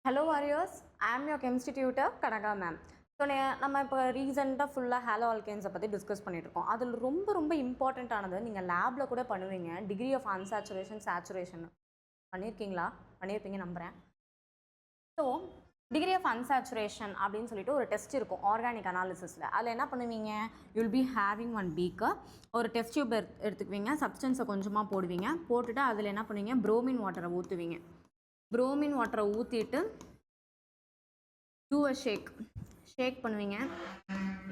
Hello warriors, I am your chemistry tutor Kanaka ma'am. So நம்ம இப்போ ரீசெண்டாக ஃபுல்லாக ஹேலோ ஆல்கேன்ஸை பற்றி டிஸ்கஸ் பண்ணிகிட்ருக்கோம். அதில் ரொம்ப இம்பார்ட்டண்ட்டானது நீங்கள் லேபில் கூட பண்ணுவீங்க, டிகிரி ஆஃப் அன்சாச்சுரேஷன் சேச்சுரேஷன் பண்ணியிருப்பீங்க நம்புகிறேன். ஸோ டிகிரி ஆஃப் அன்சாச்சுரேஷன் அப்படின்னு சொல்லிட்டு ஒரு டெஸ்ட் இருக்கும் ஆர்கானிக் அனாலிசிஸில். அதில் என்ன பண்ணுவீங்க, you'll be having one beaker, ஒரு டெஸ்ட் டியூப் எடுத்துக்குவீங்க, சப்ஸ்டன்ஸை கொஞ்சமாக போடுவீங்க, போட்டுட்டு அதில் என்ன பண்ணுவீங்க, ப்ரோமின் வாட்டரை ஊற்றுவீங்க. ப்ரோமின் வாட்டரை ஊற்றிட்டு டூ அ ஷேக் பண்ணுவீங்க.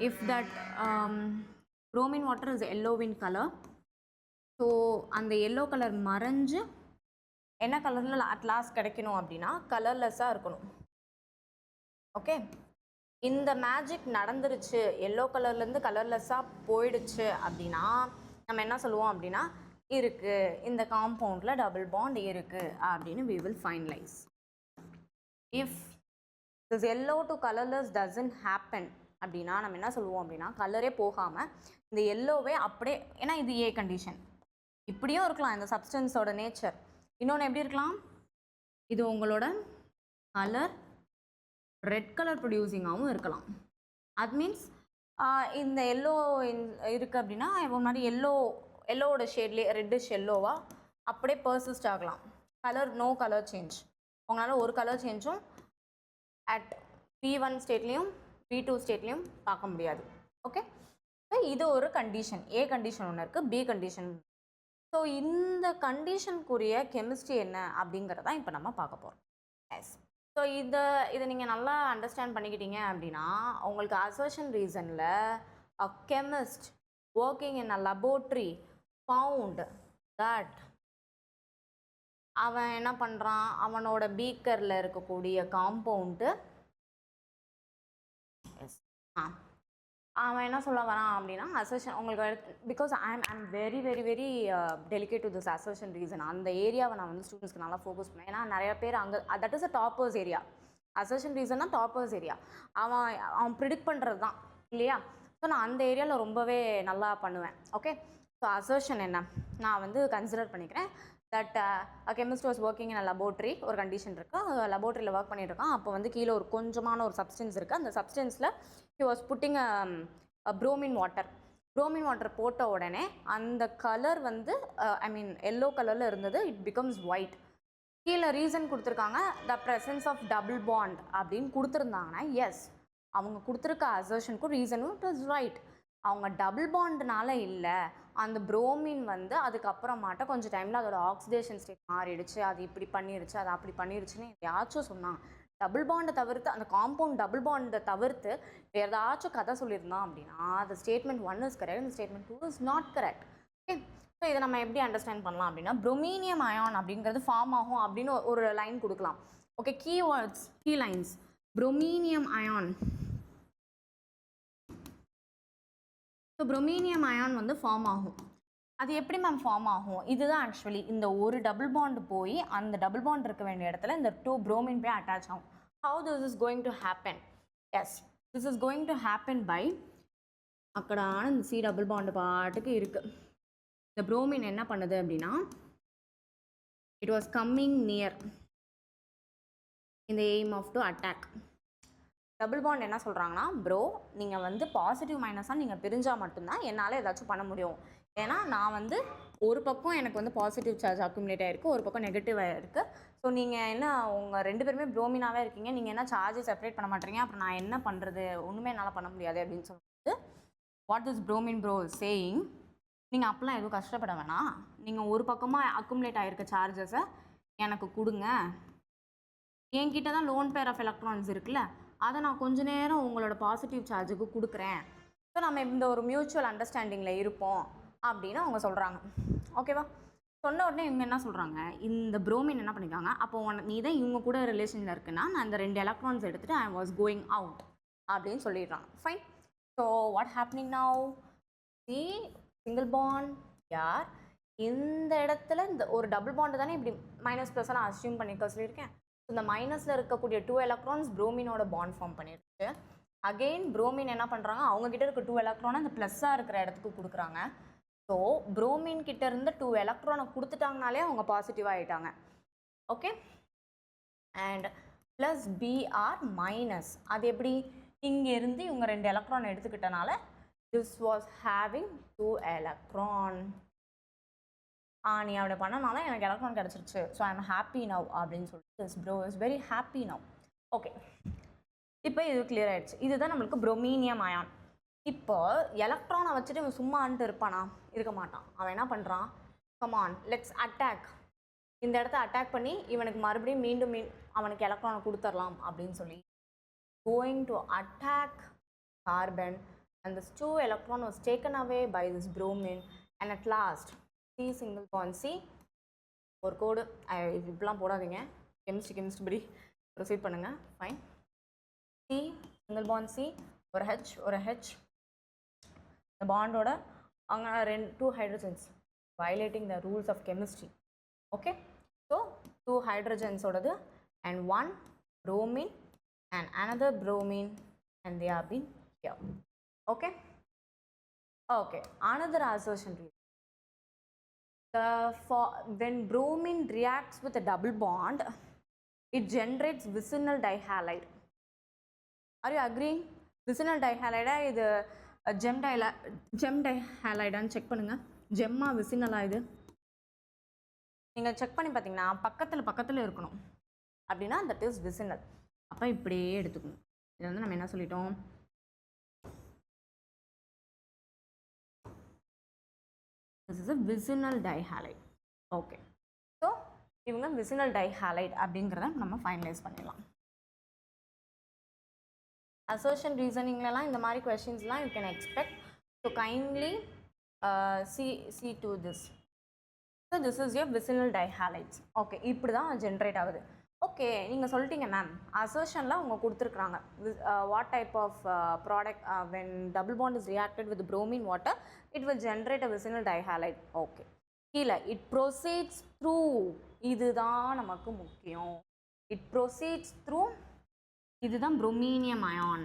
If that bromine water is yellow in colour, so அந்த எல்லோ கலர் மறைஞ்சு என்ன கலரில் அட் லாஸ்ட் கிடைக்கணும் அப்படின்னா கலர்லெஸ்ஸாக இருக்கணும். ஓகே, இந்த மேஜிக் நடந்துருச்சு, எல்லோ கலர்லேருந்து கலர்லெஸ்ஸாக போயிடுச்சு அப்படின்னா நம்ம என்ன சொல்லுவோம் அப்படின்னா இருக்குது, இந்த காம்பவுண்டில் டபுள் பாண்ட் இருக்குது அப்படின்னு we will finalize. If this yellow to colorless doesn't happen அப்படின்னா நம்ம என்ன சொல்லுவோம் அப்படின்னா கலரே போகாமல் இந்த எல்லோவே அப்படியே, ஏன்னா இது ஏ கண்டிஷன், இப்படியும் இருக்கலாம் இந்த சப்ஸ்டன்ஸோட நேச்சர். இன்னொன்று எப்படி இருக்கலாம், இது உங்களோட கலர் ரெட் கலர் ப்ரொடியூசிங்காகவும் இருக்கலாம். அது மீன்ஸ் இந்த எல்லோ இருக்குது அப்படின்னா ஒரு மாதிரி எல்லோவோட ஷேட்லேயே ரெட்டிஷ் எல்லோவா அப்படியே பர்சிஸ்ட் ஆகலாம். கலர் நோ கலர் சேஞ்ச், உங்களால் ஒரு கலர் சேஞ்சும் அட் P1 ஸ்டேட்லேயும் P2 ஸ்டேட்லேயும் பார்க்க முடியாது. ஓகே, ஸோ இது ஒரு கண்டிஷன், ஏ கண்டிஷன் ஒன்று இருக்குது, பி கண்டிஷன். ஸோ இந்த கண்டிஷனுக்குரிய கெமிஸ்ட்ரி என்ன அப்படிங்கிறதான் இப்போ நம்ம பார்க்க போகிறோம். எஸ், ஸோ இதை நீங்கள் நல்லா அண்டர்ஸ்டாண்ட் பண்ணிக்கிட்டீங்க அப்படின்னா உங்களுக்கு அசர்ஷன் ரீசனில் a chemist working in a laboratory found that அவன் என்ன பண்ணுறான், அவனோட பீக்கரில் இருக்கக்கூடிய காம்பவுண்டு அவன் என்ன சொல்ல வரான் அப்படின்னா அசர்ஷன் உங்களுக்கு, because I'm very delicate to this assertion reason. அந்த ஏரியாவை நான் வந்து ஸ்டூடெண்ட்ஸ்க்கு நல்லா ஃபோக்கஸ் பண்ணேன். ஏன்னா நிறைய பேர் அங்கே that is a toppers area. Assertion ரீசன்னா டாப்பர்ஸ் ஏரியா, அவன் ப்ரிடிக்ட் பண்ணுறது தான் இல்லையா. ஸோ நான் அந்த ஏரியாவில் ரொம்பவே நல்லா பண்ணுவேன். ஓகே, ஸோ அசர்ஷன் என்ன நான் வந்து கன்சிடர் பண்ணிக்கிறேன். That chemist was working in laboratory, ஒரு கண்டிஷன் இருக்குது, லெபோரட்டரியில் ஒர்க் பண்ணிட்டுருக்கான். அப்போ வந்து கீழே ஒரு கொஞ்சமான ஒரு சப்ஸ்டன்ஸ் இருக்குது, அந்த சப்ஸ்டன்ஸில் he was putting bromine water போட்ட உடனே அந்த கலர் வந்து எல்லோ கலரில் இருந்தது, இட் பிகம்ஸ் ஒயிட். கீழே ரீசன் கொடுத்துருக்காங்க, the presence of double bond அப்படின்னு கொடுத்துருந்தாங்கன்னா எஸ், அவங்க கொடுத்துருக்க அசர்ஷனுக்கும் ரீசனும் இட் இஸ் ரைட். அவங்க டபுள் பாண்ட்னால இல்லை, அந்த ப்ரோமின் வந்து அதுக்கப்புறமாட்ட கொஞ்சம் டைமில் அதோட ஆக்சிடேஷன் ஸ்டேட் மாறிடுச்சு, அது இப்படி பண்ணிடுச்சு, அது அப்படி பண்ணிடுச்சுன்னு யாச்சும் சொன்னாங்க. டபுள் பாண்டை தவிர்த்து, அந்த காம்பவுண்ட் டபுள் பாண்டை தவிர்த்து வேறு ஏதாச்சும் கதை சொல்லியிருந்தான் அப்படின்னா அந்த ஸ்டேட்மெண்ட் 1 இஸ் கரெக்ட், இந்த statement 2 is not correct. Okay, so இதை நம்ம எப்படி அண்டர்ஸ்டாண்ட் பண்ணலாம் அப்படின்னா ப்ரோமீனியம் அயான் அப்படிங்கிறது ஃபார்ம் ஆகும் அப்படின்னு ஒரு லைன் கொடுக்கலாம். Okay, keywords, key lines, bromonium ion. So bromonium ion வந்து ஃபார்ம் ஆகும். அது எப்படி மேம் ஃபார்ம் ஆகும், இதுதான் ஆக்சுவலி இந்த ஒரு டபுள் பாண்ட் போய் அந்த டபுள் பாண்ட் இருக்க வேண்டிய இடத்துல இந்த 2 ப்ரோமின் போய் அட்டாச் ஆகும். How this is going to happen, yes this is going to happen by அக்கடான இந்த சி டபுள் பாண்டு பாட்டுக்கு இருக்குது. இந்த ப்ரோமின் என்ன பண்ணுது அப்படின்னா இட் வாஸ் கம்மிங் நியர் இந்த aim of to attack. Double bond என்ன சொல்கிறாங்கன்னா, ப்ரோ நீங்கள் வந்து பாசிட்டிவ் மைனஸாக நீங்கள் பிரிஞ்சால் மட்டும்தான் என்னால் ஏதாச்சும் பண்ண முடியும். ஏன்னா நான் வந்து ஒரு பக்கம் எனக்கு வந்து பாசிட்டிவ் சார்ஜ் அக்குமுலேட் ஆகிருக்கு, ஒரு பக்கம் நெகட்டிவாக இருக்குது. ஸோ நீங்கள் என்ன உங்கள் 2 பேருமே ப்ரோமினாகவே இருக்கீங்க, நீங்கள் என்ன சார்ஜை செப்பரேட் பண்ண மாட்டீங்க, அப்புறம் நான் என்ன பண்ணுறது, ஒன்றுமே என்னால் பண்ண முடியாது அப்படின்னு சொல்லிட்டு what is bromine bro saying, நீங்கள் அப்போலாம் எதுவும் கஷ்டப்பட வேணாம், நீங்கள் ஒரு பக்கமாக அக்குமுலேட் ஆகிருக்க சார்ஜஸை எனக்கு கொடுங்க, என்கிட்ட தான் லோன் பேர் ஆஃப் எலக்ட்ரான்ஸ் இருக்குல்ல, அதை நான் கொஞ்ச நேரம் உங்களோட பாசிட்டிவ் சார்ஜுக்கு கொடுக்குறேன், ஸோ நம்ம இந்த ஒரு மியூச்சுவல் அண்டர்ஸ்டாண்டிங்கில் இருப்போம் அப்படின்னு அவங்க சொல்கிறாங்க. ஓகேவா, சொன்ன உடனே இவங்க என்ன சொல்கிறாங்க, இந்த ப்ரோமின் என்ன பண்ணிக்காங்க, அப்போ நீ தான் இவங்க கூட ரிலேஷனில் இருக்குன்னா நான் இந்த 2 எலக்ட்ரான்ஸ் எடுத்துகிட்டு ஐ வாஸ் கோயிங் அவுட் அப்படின்னு சொல்லிடுறாங்க. Fine, so what happening now, the single bond யார் இந்த இடத்துல இந்த ஒரு டபுள் பாண்டு தானே இப்படி மைனஸ் ப்ளஸ் நான் அஸ்யூம் பண்ணிக்க சொல்லியிருக்கேன். இந்த மைனஸில் இருக்கக்கூடிய 2 எலக்ட்ரான்ஸ் ப்ரோமினோட பாண்ட் ஃபார்ம் பண்ணிடுச்சு. அகெயின் ப்ரோமின் என்ன பண்ணுறாங்க, அவங்ககிட்ட இருக்க 2 எலக்ட்ரானை அந்த ப்ளஸ்ஸாக இருக்கிற இடத்துக்கு கொடுக்குறாங்க. ஸோ ப்ரோமின் கிட்ட இருந்து 2 எலக்ட்ரானை கொடுத்துட்டாங்கனாலே அவங்க பாசிட்டிவாக ஆகிட்டாங்க. Okay, and plus Br minus. அது எப்படி? இங்கேருந்து இவங்க 2 எலக்ட்ரான் எடுத்துக்கிட்டனால திஸ் வாஸ் ஹேவிங் 2 எலக்ட்ரான். நீ அப்படி பண்ணனால எனக்கு எலக்ட்ரான் கிடச்சிருச்சு, so I am happy now அப்படின்னு சொல்லிட்டு this bro is very happy now. Okay, இப்போ இது கிளியர் ஆகிடுச்சு. இதுதான் நம்மளுக்கு புரோமீனியம் அயான். இப்போ எலக்ட்ரானை வச்சுட்டு இவன் சும்மா அன்ட்டு இருப்பானா? இருக்க மாட்டான். அவன் என்ன பண்ணுறான்? Come on let's attack. இந்த இடத்த அட்டாக் பண்ணி இவனுக்கு மறுபடியும் மீண்டும் அவனுக்கு எலக்ட்ரானை கொடுத்துடலாம் அப்படின்னு சொல்லி going to attack carbon, and this 2 electron was taken away by this bromine, and at last C single bond C. ஒரு கோடு இப்படிலாம் போடாதீங்க, கெமிஸ்ட்ரி படி ப்ரொசீட் பண்ணுங்க. Fine. C single bond C, ஒரு H, இந்த பாண்டோட அங்கே 2 hydrogens violating the rules of chemistry. Okay, so 2 hydrogens ஓடது and 1 bromine and another bromine, and they have been here. Okay, another assertion. When bromine reacts with a double bond, it generates vicinal dihalide. Are you agreeing? Vicinal dihalide இது gem dihalide ன்னு check பண்ணுங்க. ஜெம்மா விசினலா இது? நீங்கள் check பண்ணி பார்த்தீங்கன்னா பக்கத்தில் இருக்கணும், அப்படின்னா தட் இஸ் விசினல். அப்போ இப்படியே எடுத்துக்கணும். இது வந்து நம்ம என்ன சொல்லிட்டோம்? This is a vicinal dihalide. Okay, so இவங்க vicinal dihalide அப்படிங்கிறத நம்ம ஃபைனலைஸ் பண்ணிடலாம். அசர்ஷன் ரீசனிங்லலாம் இந்த மாதிரி கொஸ்டின்ஸ்லாம் you can expect. So kindly see to this. So this is your vicinal dihalides. Okay, இப்படி தான் ஜென்ரேட் ஆகுது. ஓகே, நீங்கள் சொல்லிட்டீங்க மேம், அசர்ஷனில் அவங்க கொடுத்துருக்குறாங்க what type of product when double bond is reacted with bromine water it will generate a vicinal dihalide. Okay, கீழே it proceeds through, இதுதான் நமக்கு முக்கியம். இட் ப்ரொசீட்ஸ் த்ரூ, இதுதான் brominium ion.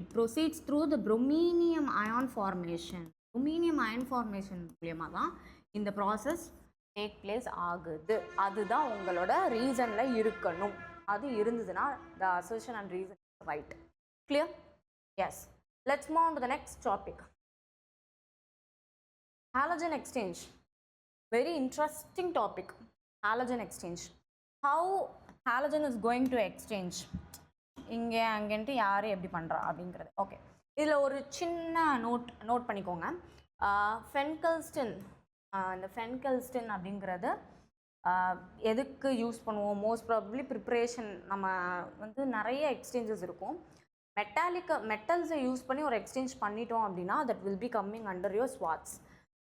It proceeds through the brominium ion formation. brominium ion formation மூலியமாக தான் இந்த process take place ஆகுது. அதுதான் உங்களோட ரீசனில் இருக்கணும். அது இருந்ததுன்னா the assertion and reason right. Clear? Yes. Let's move on to the next topic. Halogen exchange. Very interesting topic. Halogen exchange. How halogen is going to exchange, இங்கே அங்கேன்ட்டு யார் எப்படி பண்ணுறா அப்படிங்கிறது. ஓகே, இதில் ஒரு சின்ன நோட் பண்ணிக்கோங்க. ஃபென்கல்ஸ்டின், இந்த ஃபென்கல்ஸ்டின் அப்படிங்கிறது எதுக்கு யூஸ் பண்ணுவோம்? Most probably preparation. நம்ம வந்து நிறைய எக்ஸ்சேஞ்சஸ் இருக்கும். மெட்டல்ஸை யூஸ் பண்ணி ஒரு எக்ஸ்சேஞ்ச் பண்ணிட்டோம் அப்படின்னா that will be coming under your Swarts.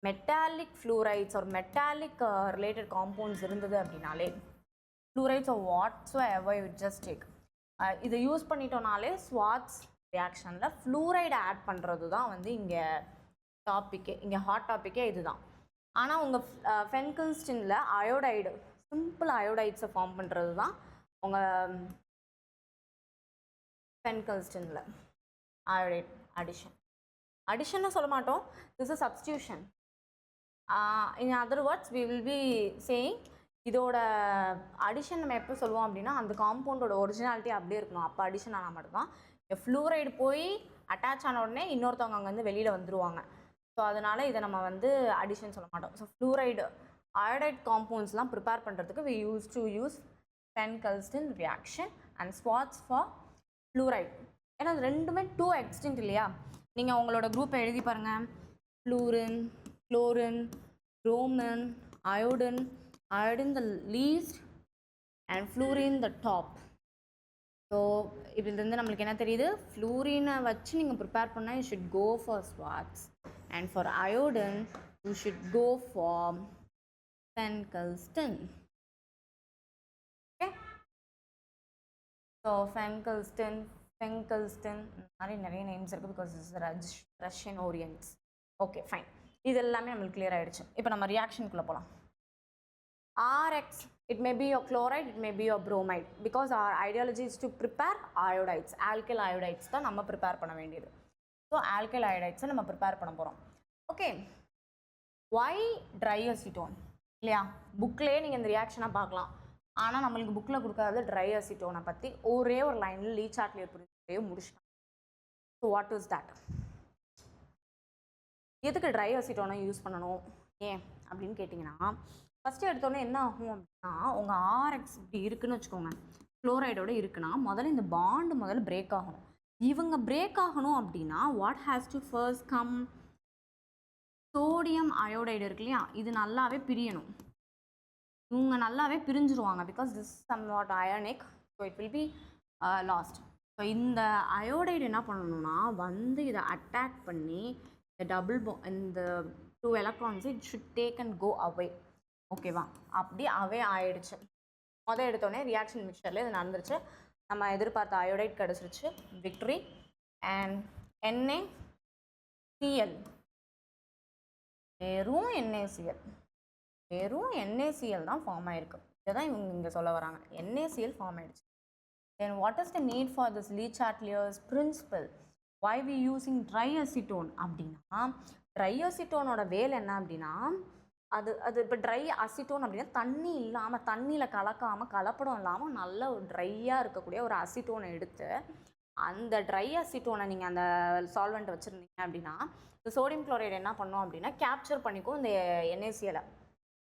Metallic fluorides ஒரு மெட்டாலிக் ரிலேட்டட் காம்பவுண்ட்ஸ் இருந்தது அப்படின்னாலே, fluorides are whatsoever you just take, இதை யூஸ் பண்ணிட்டோம்னாலே ஸ்வாட்ஸ் ரியாக்ஷனில் ஃப்ளூரைடை ஆட் பண்ணுறது தான் வந்து இங்கே டாப்பிக்கே, இங்கே ஹாட் டாப்பிக்கே இதுதான். ஆனால் உங்கள் ஃபென்கல்ஸ்டினில் அயோடைடு, சிம்பிள் அயோடைட்ஸை ஃபார்ம் பண்ணுறது தான் உங்கள் ஃபென்கல்ஸ்டினில் அயோடைட் அடிஷன்னு சொல்ல மாட்டோம், this is substitution. In other words we will be saying இதோட அடிஷன் நம்ம எப்போ சொல்லுவோம் அப்படின்னா அந்த காம்பவுண்டோட ஒரிஜினாலிட்டி அப்படியே இருக்கணும். அப்போ அடிஷன் ஆனால் மட்டும்தான். ஃப்ளூரைடு போய் அட்டாச் ஆன உடனே இன்னொருத்தவங்க அங்கே வந்து வெளியில் வந்துடுவாங்க. ஸோ அதனால் இதை நம்ம வந்து அடிஷன் சொல்ல மாட்டோம். ஸோ ஃப்ளூரைடு அயோடைட் காம்பவுண்ட்ஸ்லாம் ப்ரிப்பேர் பண்ணுறதுக்கு we used to use ஃபென்கல்ஸ்டின் reaction and spots for fluoride. ஏன்னா அது ரெண்டுமே 2 எக்ஸ்டென்ட் இல்லையா? நீங்கள் உங்களோட குரூப்பை எழுதி பாருங்கள். Fluorine, chlorine, bromine, iodine the least and fluorine the top. So இதுலேருந்து நம்மளுக்கு என்ன தெரியுது? ஃப்ளூரினை வச்சு நீங்கள் ப்ரிப்பேர் பண்ணால் you should go for SWOTs, and for iodine you should go for Fenkelstein. Okay, so Fenkelstein மாதிரி நிறைய நேம்ஸ் இருக்குது because is Russian orients. Okay fine, இது எல்லாமே நம்மளுக்கு கிளியர் ஆகிடுச்சு. இப்போ நம்ம ரியாக்ஷனுக்குள்ளே போகலாம். RX, it may be your chloride, it may be your bromide, because our ideology is to prepare iodides. Alkyl iodides தான் நம்ம ப்ரிப்பேர் பண்ண வேண்டியது. ஸோ alkyl iodides நம்ம ப்ரிப்பேர் பண்ண போகிறோம். ஓகே, why dry acetone இல்லையா? புக்லேயே நீங்கள் இந்த ரியாக்ஷனாக பார்க்கலாம். ஆனால் நம்மளுக்கு புக்கில் கொடுக்காத ட்ரை அசிட்டோனை பற்றி ஒரே ஒரு லைனில் லீ சார்ட்லியர் பிரின்சிபலையும் முடிச்சிட்டாங்க. So what is that? எதுக்கு ட்ரை அசிட்டோனை யூஸ் பண்ணணும் ஏன் அப்படின்னு கேட்டிங்கன்னா, ஃபஸ்ட்டு எடுத்தோன்னே என்ன ஆகும் அப்படின்னா, உங்கள் ஆர்எக்ஸ் இப்படி இருக்குன்னு வச்சுக்கோங்க, குளோரைடோடு இருக்குன்னா முதல்ல இந்த பாண்டு முதல்ல பிரேக் ஆகணும். இவங்க பிரேக் ஆகணும் அப்படின்னா what has to first come? Sodium iodide இருக்கு இல்லையா, இது நல்லாவே பிரியணும். இவங்க நல்லாவே பிரிஞ்சிருவாங்க because this somewhat ionic, so it will be lost. ஸோ இந்த அயோடைடு என்ன பண்ணணும்னா வந்து இதை அட்டாக் பண்ணி இந்த இந்த 2 electrons it should take and go away. ஓகேவா? அப்படி அவே ஆயிடுச்சு. எடுத்தோடனே ரியாக்ஷன் மிக்சரில் இது நடந்துருச்சு. நம்ம எதிர்பார்த்த அயோடைட் கிடச்சிருச்சு, விக்ட்ரி. அண்ட் NaCl, வெறும் NaCl தான் ஃபார்ம் ஆயிருக்கு. இதை தான் இவங்க இங்கே சொல்ல வராங்க, NaCl ஃபார்ம் ஆயிடுச்சு. Then what is the need for this Le Chatelier's principle? why we using dry acetone அப்படின்னா, ட்ரை அசிட்டோனோட வேலை என்ன அப்படின்னா, அது இப்போ ட்ரை அசிட்டோன் அப்படின்னா தண்ணி இல்லாமல், தண்ணியில் கலக்காமல், கலப்படம் இல்லாமல் நல்ல ஒரு ட்ரையாக இருக்கக்கூடிய ஒரு அசிட்டோனை எடுத்து, அந்த ட்ரை அசிட்டோனை நீங்கள் அந்த சால்வெண்ட் வச்சுருந்தீங்க அப்படின்னா, இந்த சோடியம் குளோரைடு என்ன பண்ணோம் அப்படின்னா கேப்சர் பண்ணிக்கும் இந்த NaCl.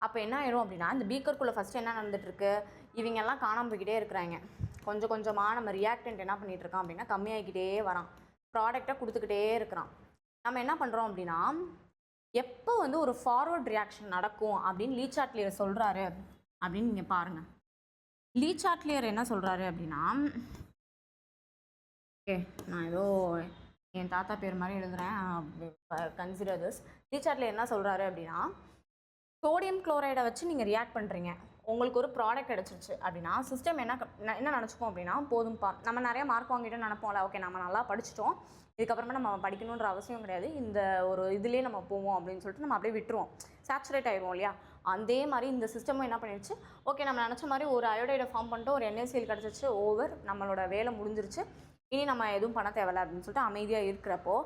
அப்போ என்ன ஆயிடும் அப்படின்னா, இந்த பீக்கருக்குள்ளே ஃபஸ்ட்டு என்ன நடந்துகிட்ருக்கு, இவங்கெல்லாம் காணாமல் போய்கிட்டே இருக்கிறாங்க. கொஞ்சம் கொஞ்சமாக நம்ம ரியாக்டன்ட் என்ன பண்ணிகிட்ருக்கோம் அப்படின்னா கம்மியாகிக்கிட்டே வரான், ப்ராடக்டை கொடுத்துக்கிட்டே இருக்கிறான். நம்ம என்ன பண்ணுறோம் அப்படின்னா, எப்போ வந்து ஒரு ஃபார்வர்ட் ரியாக்ஷன் நடக்கும் அப்படின்னு லீ சார்ட்லியர் சொல்கிறாரு அப்படின்னு நீங்கள் பாருங்கள். லீ சார்ட்லியர் என்ன சொல்கிறாரு அப்படின்னா, ஓகே நான் ஏதோ என் தாத்தா பேர் மாதிரி எழுதுகிறேன், கன்சிடர் திஸ். லீ சார்ட்லியர் என்ன சொல்கிறாரு அப்படின்னா, சோடியம் குளோரைடை வச்சு நீங்கள் ரியாக்ட் பண்ணுறீங்க, உங்களுக்கு ஒரு ப்ராடக்ட் கிடச்சிருச்சு அப்படின்னா சிஸ்டம் என்ன நினச்சிப்போம் அப்படின்னா, போதும்ப்பா நம்ம நிறைய மார்க் வாங்கிட்டு நினைப்போம்ல, ஓகே நம்ம நல்லா படிச்சிட்டோம், இதுக்கப்புறமா நம்ம படிக்கணுன்ற அவசியம் கிடையாது, இந்த ஒரு இதுலேயே நம்ம போவோம் அப்படின்னு சொல்லிட்டு நம்ம அப்படியே விட்டுருவோம், சேச்சுரேட் ஆகிடுவோம் இல்லையா. அதே மாதிரி இந்த சிஸ்டமும் என்ன பண்ணிடுச்சு, ஓகே நம்ம நினச்ச மாதிரி ஒரு அயோடைடை ஃபார்ம் பண்ணிட்டு ஒரு NaCl கிடச்சிருச்சு, ஓவர், நம்மளோட வேலை முடிஞ்சிருச்சு, இனி நம்ம எதுவும் பண்ண தேவையில்ல அப்படின்னு சொல்லிட்டு அமைதியாக இருக்கிறப்போ,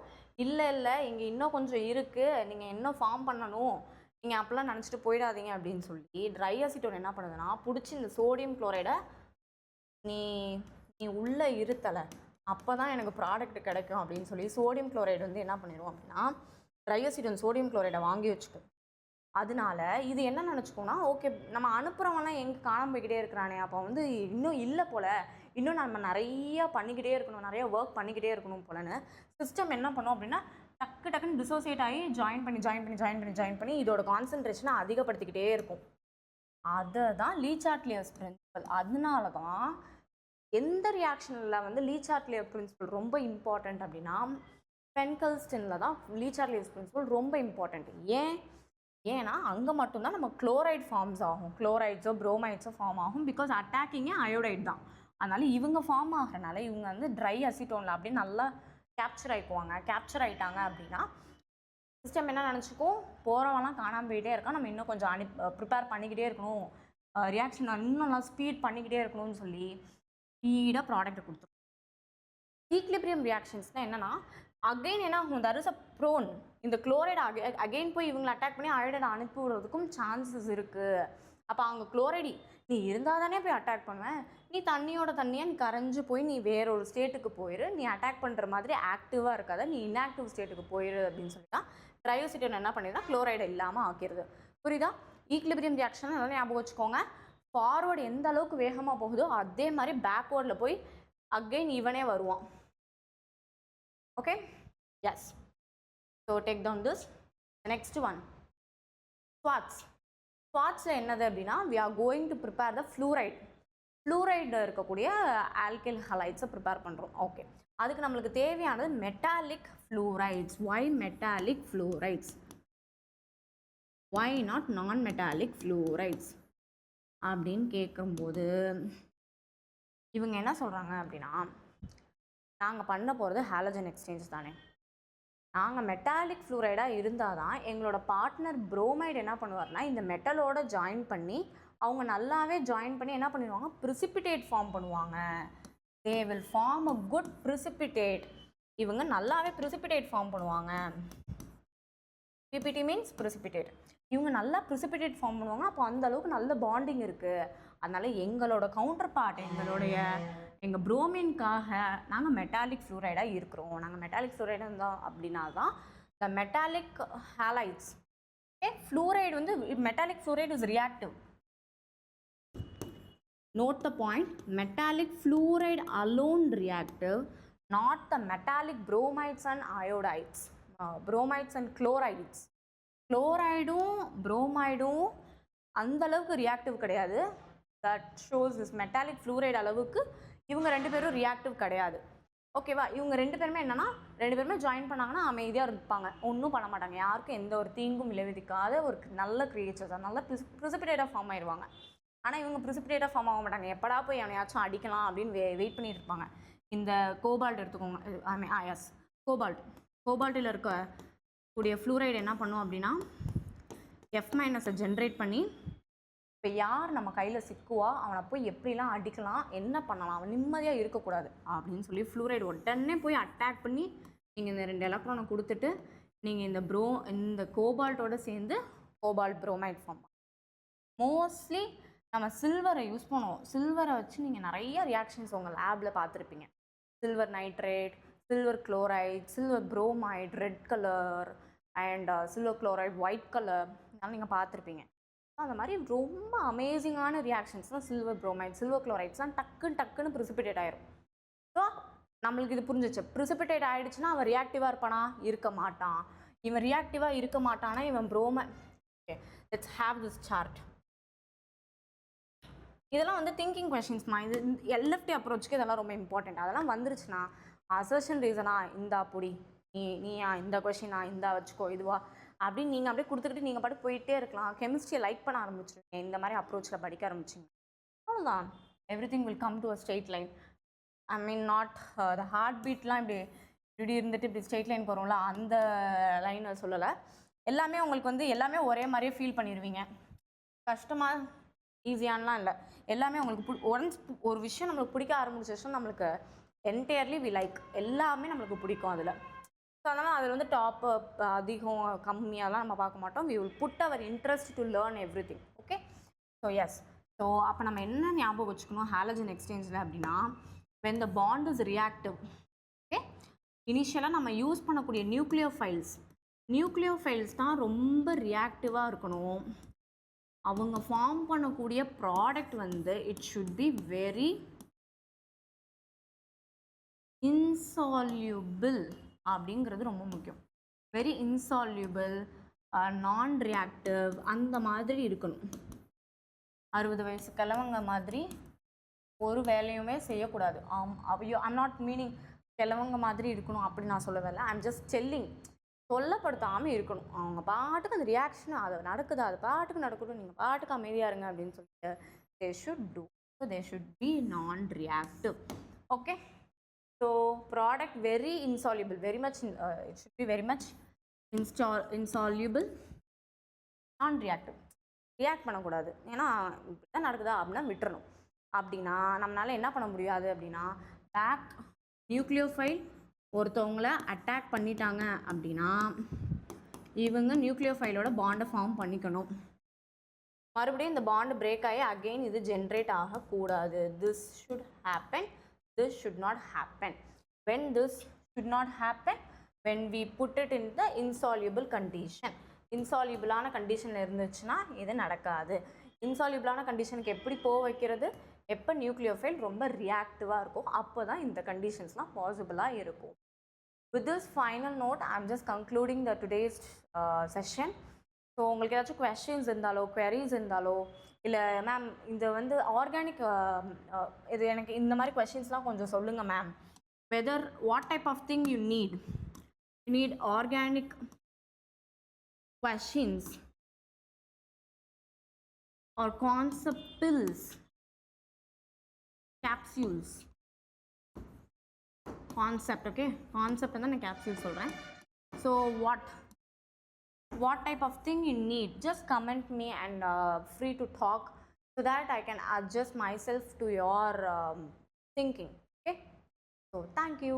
இல்லை இங்கே இன்னும் கொஞ்சம் இருக்குது, நீங்கள் இன்னும் ஃபார்ம் பண்ணணும், நீங்கள் அப்போல்லாம் நினச்சிட்டு போயிடாதீங்க அப்படின்னு சொல்லி ட்ரை அசிட்டோன் என்ன பண்ணுதுன்னா, பிடிச்சி இந்த சோடியம் குளோரைடை நீ உள்ளே இருத்தலை, அப்போ தான் எனக்கு ப்ராடக்ட் கிடைக்கும் அப்படின்னு சொல்லி சோடியம் குளோரைடு வந்து என்ன பண்ணிடும் அப்படின்னா, ட்ரை அசிட்டோன் சோடியம் குளோரைடை வாங்கி வச்சுக்கும். அதனால இது என்ன நினச்சிக்கோன்னா, ஓகே நம்ம அனுப்புகிறவங்கலாம் எங்கே காணாமல் போய்கிட்டே இருக்கிறானே, அப்போ வந்து இன்னும் இல்லை போல், இன்னும் நம்ம நிறையா பண்ணிக்கிட்டே இருக்கணும், நிறைய ஒர்க் பண்ணிக்கிட்டே இருக்கணும் போலன்னு சிஸ்டம் என்ன பண்ணோம் அப்படின்னா, டக்குன்னு டிசோசியேட் ஆகி ஜாயின் பண்ணி இதோட கான்சன்ட்ரேஷனை அதிகப்படுத்திக்கிட்டே இருக்கும். அதை தான் லீ சார்ட்லியர்ஸ் பிரின்சிபல். அதனால தான் எந்த ரியாக்ஷனில் வந்து லீ சார்ட்லியர் பிரின்சிபல் ரொம்ப இம்பார்ட்டண்ட் அப்படின்னா, பென்கல்ஸ்டனில் தான் லீ சார்ட்லியர்ஸ் பிரின்சிபல் ரொம்ப இம்பார்ட்டண்ட். ஏன்னா அங்கே மட்டும்தான் நம்ம குளோரைட் ஃபார்ம்ஸ் ஆகும், குளோரைட்ஸோ புரோமைட்ஸோ ஃபார்ம் ஆகும், பிகாஸ் அட்டாக்கிங்கே அயோடைட் தான். அதனால் இவங்க ஃபார்ம் ஆகிறனால இவங்க வந்து ட்ரை அசிட்டோனில் அப்படியே நல்லா கேப்சர் ஆகிட்டாங்க அப்படின்னா சிஸ்டம் என்ன நினச்சிக்கும், போகிறவங்களாம் காணாமல் போயிட்டே இருக்கான், நம்ம இன்னும் கொஞ்சம் ப்ரிப்பேர் பண்ணிக்கிட்டே இருக்கணும், ரியாக்ஷன் இன்னும் நல்லா ஸ்பீட் பண்ணிக்கிட்டே இருக்கணும்னு சொல்லி ஸ்பீடாக ப்ராடக்ட்டை கொடுத்துரும். ஈக்லிபிரியம் ரியாக்ஷன்ஸ்னால் என்னென்னா, அகெயின் என்ன ஆகும், தர் இஸ் அ ப்ரோன், இந்த குளோரைடு அகெயின் போய் இவங்களை அட்டாக் பண்ணி அயோடைடை அனுப்பி விடுறதுக்கும் சான்சஸ் இருக்குது. அப்போ அவங்க குளோரைடு நீ இருந்தால் தானே போய் அட்டாக் பண்ணுவேன், நீ தண்ணியாக நீ கரைஞ்சு போய் நீ வேற ஒரு ஸ்டேட்டுக்கு போயிரு, நீ அட்டாக் பண்ணுற மாதிரி ஆக்டிவாக இருக்காத, நீ இன்ஆக்டிவ் ஸ்டேட்டுக்கு போயிரு அப்படின்னு சொல்லி தான் ட்ரை அசிட்டோன் என்ன பண்ணிடுறா, குளோரைடு இல்லாமல் ஆக்கிடுது. புரியுதா? ஈக்லிபிரியம் ரியாக்ஷன் நல்லா ஞாபகம் வச்சுக்கோங்க. ஃபார்வர்டு எந்த அளவுக்கு வேகமாக போகுதோ அதே மாதிரி பேக்வேர்டில் போய் அகெயின் இவனே வருவான். Okay, yes. So take down this. Next one, ஸ்வாட்ஸில் என்னது அப்படின்னா, we are going to prepare the fluoride இருக்கக்கூடிய ஆல்கைல் ஹலைட்ஸை ப்ரிப்பேர் பண்ணுறோம். ஓகே, அதுக்கு நம்மளுக்கு தேவையானது metallic fluorides. Why metallic fluorides, why not non metallic fluorides அப்படின்னு கேட்கும்போது இவங்க என்ன சொல்கிறாங்க அப்படின்னா, நாங்கள் பண்ண போகிறது ஹாலஜன் எக்ஸ்சேஞ்ச் தானே, நாங்கள் மெட்டாலிக் ஃப்ளூரைடாக இருந்தால் தான் எங்களோட பார்ட்னர் புரோமைடு என்ன பண்ணுவார்னா, இந்த மெட்டலோட ஜாயின் பண்ணி அவங்க நல்லாவே ஜாயின் பண்ணி என்ன பண்ணிடுவாங்க, ப்ரிசிபிடேட் ஃபார்ம் பண்ணுவாங்க. They will form a good precipitate. இவங்க நல்லாவே ப்ரிசிபிடேட் ஃபார்ம் பண்ணுவாங்க. PPT means precipitate. இவங்க நல்லா ப்ரிசிபிடேட் ஃபார்ம் பண்ணுவாங்க. அப்போ அந்த அளவுக்கு நல்ல பாண்டிங் இருக்குது. அதனால் எங்களோட கவுண்டர் பார்ட் எங்கள் புரோமின்காக நாங்கள் மெட்டாலிக் ஃப்ளூரைடாக இருக்கிறோம். நாங்கள் மெட்டாலிக் ஃப்ளூரைடாக இருந்தோம் அப்படின்னா தான் the metallic halides. Okay, fluoride வந்து metallic fluoride is reactive. Note the point, metallic fluoride alone reactive, not the metallic bromides and iodides, bromides and chlorides. Chlorideum bromidum அந்த அளவுக்கு ரியாக்டிவ் கிடையாது. That shows this metallic fluoride அளவுக்கு இவங்க ரெண்டு பேரும் reactive கிடையாது. ஓகேவா, இவங்க ரெண்டு பேருமே என்னன்னா ரெண்டு பேருமே ஜாயின் பண்ணாங்கன்னா அமைதியாக இருப்பாங்க, ஒன்றும் பண்ண மாட்டாங்க, யாருக்கும் எந்த ஒரு தீங்கும் விளைவிக்காத ஒரு நல்ல கிரியேச்சர்ஸ், நல்ல ப்ரிசிபிடேட்டாக ஃபார்ம் ஆயிடுவாங்க. ஆனால் இவங்க ப்ரிசிபிடேட்டாக ஃபார்ம் ஆக மாட்டாங்க, எப்படா போய் அவனையாச்சும் அடிக்கலாம் அப்படின்னு வெயிட் பண்ணிட்டு இருப்பாங்க. இந்த கோபால்ட் எடுத்துக்கோங்க, எஸ் கோபால்ட்டில் இருக்கக்கூடிய ஃப்ளூரைடு என்ன பண்ணும் அப்படின்னா F- ஜென்ரேட் பண்ணி இப்போ யார் நம்ம கையில் சிக்குவா அவனை போய் எப்படிலாம் அடிக்கலாம், என்ன பண்ணலாம், அவன் நிம்மதியாக இருக்கக்கூடாது அப்படின்னு சொல்லி ஃப்ளூரைடு உடனே போய் அட்டாக் பண்ணி நீங்கள் இந்த 2 எலக்ட்ரானை கொடுத்துட்டு நீங்கள் இந்த கோபால்ட்டோட சேர்ந்து கோபால்ட் புரோமைட் ஃபார்ம். மோஸ்ட்லி நம்ம சில்வரை யூஸ் பண்ணுவோம். சில்வரை வச்சு நீங்கள் நிறைய ரியாக்ஷன்ஸ் உங்கள் லேபில் பார்த்துருப்பீங்க. Silver nitrate, silver chloride, silver bromide red colour and silver chloride white colour, இதெல்லாம் நீங்கள் பார்த்துருப்பீங்க. அந்த மாதிரி ரொம்ப அமேசிங்கான ரியாக்ஷன்ஸ் தான் சில்வர் புரோமைட் சில்வர் குளோரைட்ஸ்லாம் டக்குன்னு ப்ரிசிபிடேட் ஆயிரும். ஸோ நம்மளுக்கு இது புரிஞ்சிச்சு, ப்ரிசிபிடேட் ஆகிடுச்சுன்னா அவன் ரியாக்டிவாக இருப்பானா, இருக்க மாட்டான். இவன் ரியாக்டிவாக இருக்க மாட்டானா இவன் okay, let's have this chart. இதெல்லாம் வந்து திங்கிங் கொஷின்ஸ்மா. இது எல்எஃப்டி அப்ரோச்சுக்கு இதெல்லாம் ரொம்ப இம்பார்ட்டண்ட். அதெல்லாம் வந்துருச்சுன்னா அசர்ஷன் ரீசனா இந்தா பொடி நீயா இந்த கொஷினா இந்தா வச்சுக்கோ இதுவா அப்படின்னு நீங்கள் அப்படியே கொடுத்துக்கிட்டு நீங்கள் பாட்டு போயிட்டே இருக்கலாம். கெமிஸ்ட்ரியை லைக் பண்ண ஆரம்பிச்சிருங்க இந்த மாதிரி அப்ரோச்சில் படிக்க ஆரம்பிச்சிங்க, அவ்வளோதான். Everything will come to a straight line. I mean not the heart பீட்லாம் இப்படி இருந்துட்டு இப்படி ஸ்ட்ரெயிட் லைன் போகிறோம்ல அந்த லைனை சொல்லலை. எல்லாமே உங்களுக்கு வந்து எல்லாமே ஒரே மாதிரியே ஃபீல் பண்ணிடுவீங்க. கஷ்டமாக ஈஸியானலாம் இல்லை, எல்லாமே உங்களுக்கு ஒன்ஸ் ஒரு விஷயம் நம்மளுக்கு பிடிக்க ஆரம்பிச்சிச்சுன்னா நம்மளுக்கு என்டையர்லி வி லைக், எல்லாமே நம்மளுக்கு பிடிக்கும் அதில். ஸோ அதனால் அதில் வந்து டாப்பு அதிகம் கம்மியாலாம் நம்ம பார்க்க மாட்டோம். We will put our interest to learn everything. Okay, so yes. So அப்போ நம்ம என்ன ஞாபகம் வச்சுக்கணும் ஹாலஜன் எக்ஸ்சேஞ்சில் அப்படின்னா, when the bond is reactive, okay, இனிஷியலாக நம்ம யூஸ் பண்ணக்கூடிய நியூக்ளியோஃபைல்ஸ் தான் ரொம்ப ரியாக்டிவாக இருக்கணும். அவங்க ஃபார்ம் பண்ணக்கூடிய ப்ராடக்ட் வந்து it should be very insoluble அப்படிங்கிறது ரொம்ப முக்கியம். வெரி இன்சால்யூபிள், நான் ரியாக்டிவ் அந்த மாதிரி இருக்கணும். 60 வயசு கிழவங்க மாதிரி ஒரு வேலையுமே செய்யக்கூடாது. ஐம் நாட் மீனிங் கிழவங்க மாதிரி இருக்கணும் அப்படி நான் சொல்லவே இல்லை. ஐம் ஜஸ்ட் டெல்லிங், சொல்லப்படுத்தாமல் இருக்கணும். அவங்க பாட்டுக்கு அந்த ரியாக்ஷன் அது நடக்குது, அது பாட்டுக்கு நடக்கட்டும், நீங்கள் பாட்டுக்கு அமைதியாக இருங்க அப்படின்னு சொல்லிட்டு they should do. So they should be non reactive. Okay, so product very insoluble, very much it should be very much insoluble, non reactive. React பண்ணக்கூடாது, ஏன்னா இப்படி தான் நடக்குதா அப்படின்னா விட்டுறணும். அப்படின்னா நம்மளால் என்ன பண்ண முடியாது அப்படின்னா, பேக் நியூக்ளியோஃபைல் ஒருத்தவங்கள அட்டாக் பண்ணிட்டாங்க அப்படின்னா இவங்க நியூக்ளியோஃபைலோட பாண்டை ஃபார்ம் பண்ணிக்கணும். மறுபடியும் இந்த பாண்டு பிரேக் ஆகி அகெயின் இது ஜென்ரேட் ஆகக்கூடாது. This should happen, this should not happen. When this should not happen, when we put it in the insoluble condition. இன்சால்யூபிளான கண்டிஷனில் இருந்துச்சுன்னா இது நடக்காது. இன்சால்யூபிளான கண்டிஷனுக்கு எப்படி போக வைக்கிறது, எப்போ நியூக்ளியோஃபைல் ரொம்ப ரியாக்டிவாக இருக்கும் அப்போ தான் இந்த கண்டிஷன்ஸ்லாம் பாசிபிளாக இருக்கும். With this final note, I'm just concluding the today's session. So உங்களுக்கு ஏதாச்சும் questions இருந்தாலோ queries இருந்தாலோ இல்லை மேம் இந்த வந்து ஆர்கானிக் இது எனக்கு இந்த மாதிரி questions-லாம் கொஞ்சம் சொல்லுங்கள் ma'am. Whether what type of thing you need organic questions or concept pills, capsules, concept, okay, concept and then capsule சொல்றேன். So what type of thing you need, just comment me and free to talk so that I can adjust myself to your thinking. Okay, so thank you.